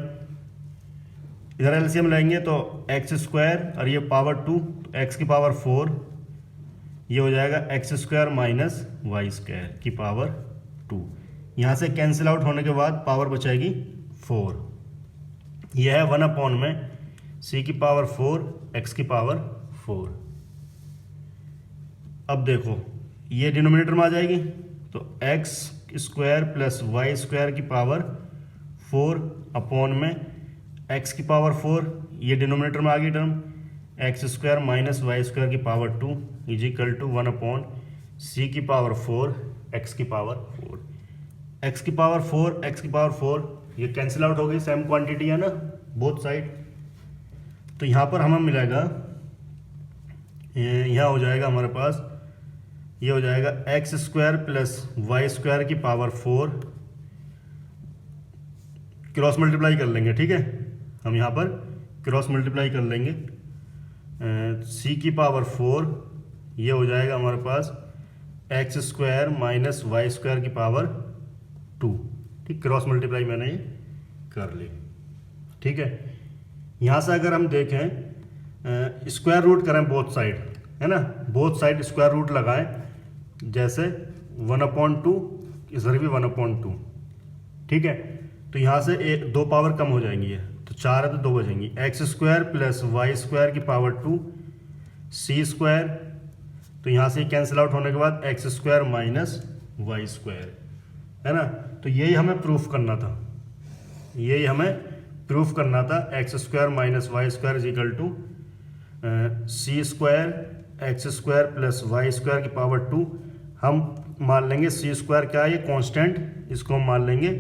इधर एलसीएम लेंगे तो एक्स स्क्वायर और ये पावर 2, तो एक्स की पावर 4, ये हो जाएगा x square minus y square की पावर 2। यहाँ से कैंसिल आउट होने के बाद पावर बचाएगी 4। यह है 1 अपॉन में सी की पावर 4 एक्स की पावर 4। अब देखो ये डिनोमिनेटर में आ जाएगी, तो x square plus y square की पावर 4 अपॉन में एक्स की पावर 4, ये डिनोमिनेटर में आ गई term, x square minus y square की power 2 is equal to 1 upon c की पावर 4 एक्स की पावर 4। एक्स की पावर 4 एक्स की पावर 4 ये कैंसिल आउट हो गई, सेम क्वांटिटी है ना बोथ साइड। तो यहाँ पर हमें मिलेगा, यहाँ हो जाएगा हमारे पास, ये हो जाएगा x square plus y square की पावर 4, क्रॉस मल्टीप्लाई कर लेंगे। ठीक है, हम यहाँ पर क्रॉस मल्टीप्लाई कर लेंगे, सी की पावर 4, ये हो जाएगा हमारे पास x square minus y square की पावर 2। ठीक, क्रॉस मल्टीप्लाई मैंने ये कर ली। ठीक है, यहाँ से अगर हम देखें स्क्वायर रूट करें बोथ साइड, है ना, बोथ साइड स्क्वायर रूट लगाएं, जैसे 1/2 इधर भी 1/2। ठीक है, तो यहाँ से 2 पावर कम हो जाएंगी, है तो 4 है तो 2 बचेंगी, x square plus y square की पावर 2 सी स्क्वायर, तो यहाँ से कैंसिल आउट होने के बाद x square minus y square, है ना। तो यही हमें प्रूफ करना था, यही हमें प्रूफ करना था, x square minus y square is equal to c square x square plus y square की पावर 2। हम मान लेंगे सी स्क्वायर क्या है, ये कांस्टेंट, इसको हम मान लेंगे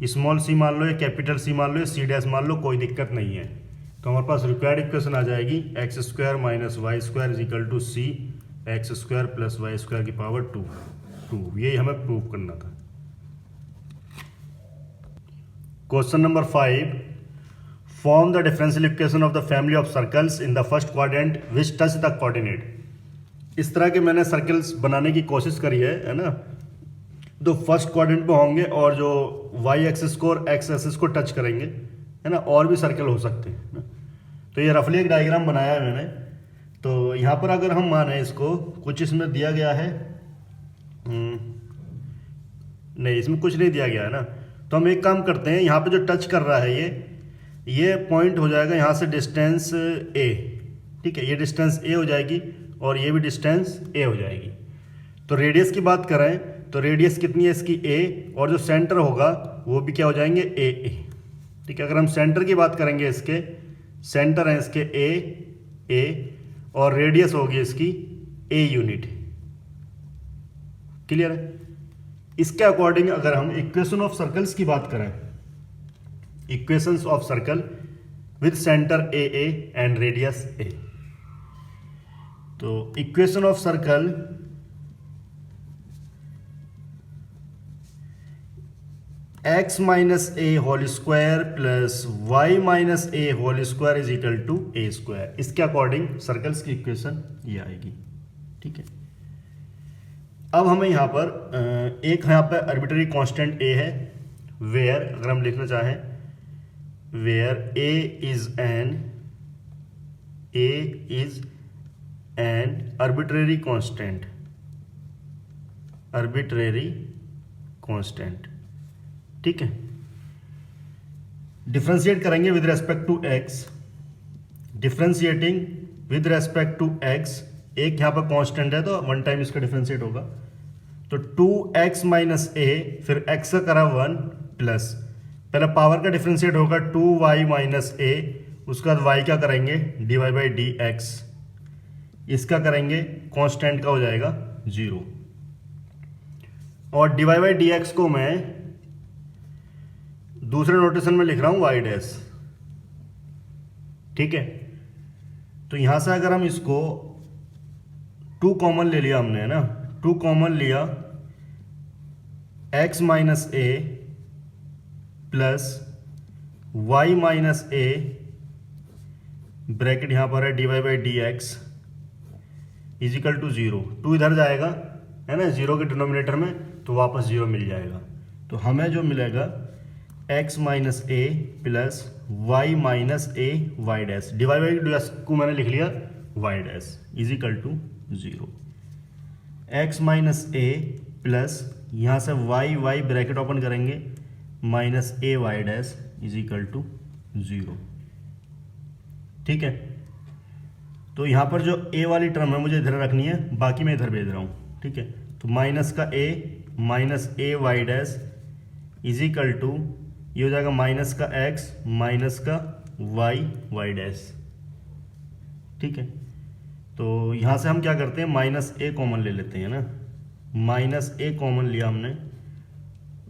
स्मॉल सी मान लो या कैपिटल सी मान लो या सी डैश मान लो, कोई दिक्कत नहीं है। तो हमारे पास रिक्वायर्ड इक्वेशन आ जाएगी x square minus y square is equal to c x square plus y square की पावर 2। यही हमें प्रूव करना था। Question number 5, form the differential equation of the family of circles in the first quadrant which touch the coordinate. इस तरह के मैंने circles बनाने की कोशिश करी है ना, तो फर्स्ट क्वाड्रेंट में होंगे और जो वाई एक्सिस को और एक्स एक्सिस को टच करेंगे, है ना, और भी सर्कल हो सकते हैं ना। तो ये रफली एक डायग्राम बनाया है मैंने। तो यहाँ पर अगर हम माने इसको, कुछ इसमें दिया गया है, नहीं इसमें कुछ नहीं दिया गया है ना, तो हम एक काम करते हैं, यहाँ पे जो टच कर रहा है ये पॉइंट हो जाएगा यहाँ से डिस्टेंस ए। ठीक है, ये डिस्टेंस ए हो जाएगी और ये भी डिस्टेंस ए हो जाएगी। तो रेडियस की बात करें तो रेडियस कितनी है इसकी a, और जो सेंटर होगा वो भी क्या हो जाएंगे ए ए। ठीक है, अगर हम सेंटर की बात करेंगे, इसके सेंटर हैं इसके ए और रेडियस होगी इसकी a यूनिट। क्लियर है? इसके अकॉर्डिंग अगर हम इक्वेशन ऑफ सर्कल्स की बात करें, equations of circle with centre a and radius a, तो equation of circle x minus a whole square plus y minus a whole square is equal to a square, इसके according circles की इक्वेशन ये आएगी। ठीक है, अब हमें यहाँ पर एक यहाँ पर आर्बिट्ररी कांस्टेंट a है, वेयर अगर हम लिखना चाहें, where a is an arbitrary constant. ठीक है, डिफरेंशिएट करेंगे with respect to x, differentiating with respect to x, एक यहाँ पर कांस्टेंट है तो वन टाइम इसका डिफरेंशिएट होगा, तो 2x माइनस ए, फिर x का करा 1 प्लस, पहले पावर का डिफरेंशिएट होगा 2y माइनस ए, उसके बाद y का करेंगे dy बाई डी एक्स, इसका करेंगे कांस्टेंट का हो जाएगा 0, और dy बाई डी एक्स को मैं दूसरे नोटेशन में लिख रहा हूं y डैश। ठीक है, तो यहां से अगर हम इसको 2 कॉमन ले लिया हमने, है ना, 2 कॉमन लिया, x minus a plus y minus a, bracket यहां पर है d y by d x is equal to 0, 2 इधर जाएगा, है ना, 0 के डिनोमिनेटर में, तो वापस 0 मिल जाएगा। तो हमें जो मिलेगा x minus a plus y minus a y dash, divide by d x को मैंने लिख लिया y dash is equal to 0, x minus a plus यहाँ से वाई ब्रैकेट ओपन करेंगे minus a y dash is equal to 0। ठीक है, तो यहाँ पर जो a वाली टर्म है मुझे इधर रखनी है, बाकी मैं इधर भेज रहा हूँ। ठीक है, तो माइनस का a minus a y dash is equal to, ये हो जाएगा माइनस का x माइनस का वाई डैश। ठीक है, तो यहाँ से हम क्या करते हैं, माइनस ए कॉमन ले लेते हैं ना, माइनस ए कॉमन लिया हमने,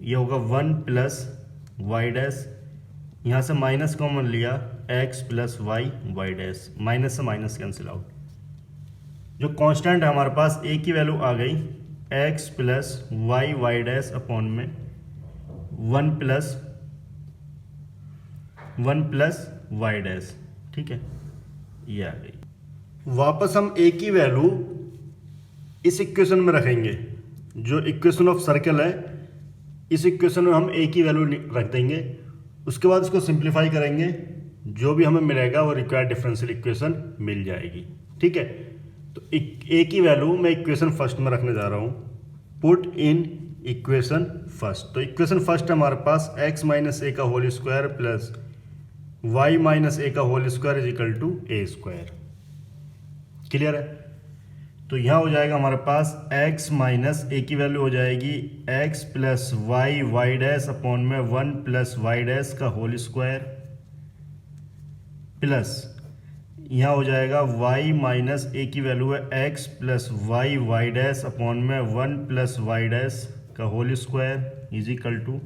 ये होगा 1 प्लस वाई डैश, यहाँ से माइनस कॉमन लिया x plus y dash, minus से माइनस कैंसिल आउट। जो कांस्टेंट है हमारे पास a की वैल्यू आ गई x plus y dash upon में 1 प्लस वाई डैश। ठीक है, ये आ गई। वापस हम a की वैल्यू इस इक्वेशन में रखेंगे, जो इक्वेशन ऑफ सर्कल है, इस इक्वेशन में हम a की वैल्यू रख देंगे, उसके बाद इसको सिंप्लीफाई करेंगे, जो भी हमें मिलेगा वो रिक्वायर्ड डिफरेंशियल इक्वेशन मिल जाएगी। ठीक है, तो a की वैल्यू मैं इक्वेशन फर्स्ट में रखने जा रहा हूँ, पुट इन इक्वेशन फर्स्ट। तो इक्वेशन फर्स्ट है हमारे पास x माइनस ए का whole square plus y minus a का whole square is equal to a square. Clear है? तो यहाँ हो जाएगा हमारे पास x माइनस ए की वैल्यू हो जाएगी x plus y dash upon में 1 प्लस वाई डैश का होल स्क्वायर प्लस यहाँ हो जाएगा y माइनस ए की वैल्यू है x plus y dash upon में 1 प्लस वाई डैश का whole square is equal to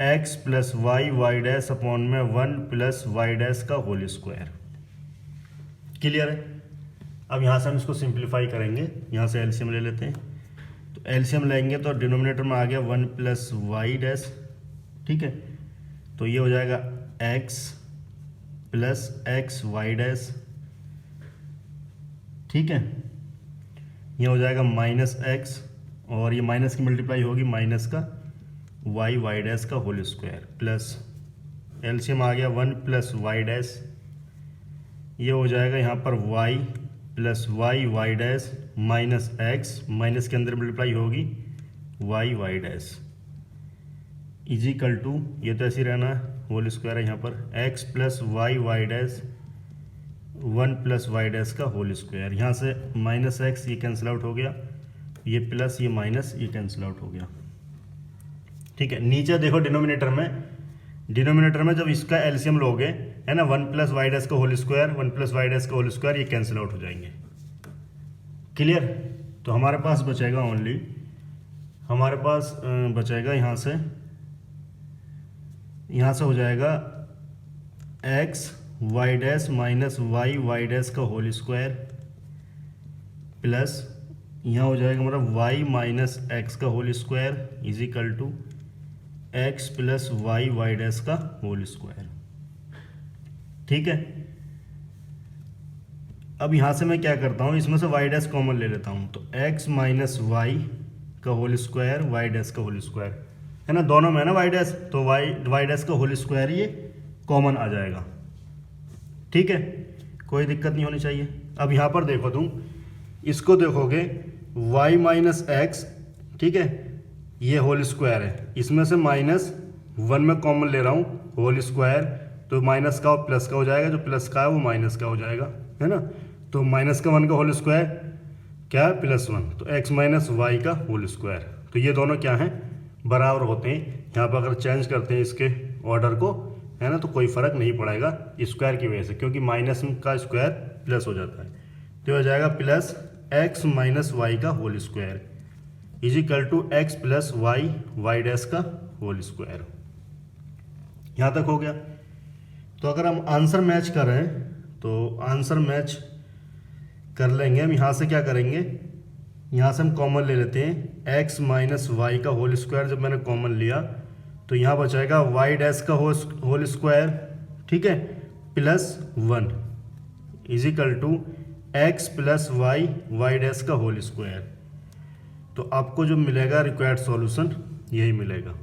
x plus y dash upon में 1 प्लस वाई डैश का होल स्क्वायर। क्लियर है? अब यहाँ से हम इसको सिंप्लीफाई करेंगे, यहाँ से एलसीएम ले लेते हैं। तो एलसीएम लेंगे तो डिनोमिनेटर में आ गया 1 प्लस वाई डैश। ठीक है, तो ये हो जाएगा x plus x y dash. ठीक है, ये हो जाएगा माइनस एक्स और ये माइनस की मल्टीप्लाई होगी माइनस का वाई डैश का होल स्क्वायर प्लस एलसीएम आ गया 1 प्लस वाई डैश। ये हो जाएगा यहाँ पर y plus y dash minus x, minus के अंदर मल्टीप्लाई होगी वाई डैश इजिकल टू, ये तो ऐसे ही रहना है, होल स्क्वायर है यहाँ पर x plus y dash 1 plus y dash का होल स्क्वायर। यहाँ से माइनस एक्स ये कैंसिल आउट हो गया ये प्लस ये माइनस ये कैंसिल आउट हो गया। ठीक है, नीचे देखो डिनोमिनेटर में जब इसका एलसीएम लोगे है ना, 1 प्लस वाई डैश का whole square 1 plus y dash का होल स्क्वायर, ये कैंसिल आउट हो जाएंगे। क्लियर? तो हमारे पास बचेगा ओनली, हमारे पास बचेगा यहाँ से हो जाएगा x y dash minus y dash का होल स्क्वायर प्लस यहाँ हो जाएगा हमारा वाई माइनस एक्स का whole square is equal to x plus y dash का होल स्क्वायर। ठीक है, अब यहाँ से मैं क्या करता हूँ, इसमें से वाई डैश कॉमन ले लेता हूँ, तो एक्स माइनस वाई का होल स्क्वायर वाई डैश का होल स्क्वायर है ना, दोनों में है ना वाई डैश, तो वाई डैश का होल स्क्वायर ये कॉमन आ जाएगा। ठीक है, कोई दिक्कत नहीं होनी चाहिए। अब यहाँ पर देखो तुम, इसको देखोगे y माइनस एक्स, ठीक है, ये होल स्क्वायर है, इसमें से -1 में कॉमन ले रहा हूँ होल स्क्वायर, तो माइनस का और प्लस का हो जाएगा, जो प्लस का है वो माइनस का हो जाएगा, है ना। तो माइनस का 1 का होल स्क्वायर क्या है, +1, तो x माइनस वाई का होल स्क्वायर। तो ये दोनों क्या हैं, बराबर होते हैं। यहाँ पर अगर चेंज करते हैं इसके ऑर्डर को, है ना, तो कोई फ़र्क नहीं पड़ेगा स्क्वायर की वजह से, क्योंकि माइनस का स्क्वायर प्लस हो जाता है। तो हो जाएगा प्लस एक्स माइनस वाई का whole square is equal to x plus y dash का होल स्क्वायर। यहाँ तक हो गया। तो अगर हम आंसर मैच करें तो आंसर मैच कर लेंगे हम। यहाँ से क्या करेंगे, यहाँ से हम कॉमन ले लेते हैं, एक्स माइनस वाई का होल स्क्वायर जब मैंने कॉमन लिया तो यहाँ बचाएगा वाई डैश का होल स्क्वायर, ठीक है, +1 is equal to x plus y dash का होल स्क्वायर। तो आपको जो मिलेगा रिक्वायर्ड सॉल्यूशन यही मिलेगा।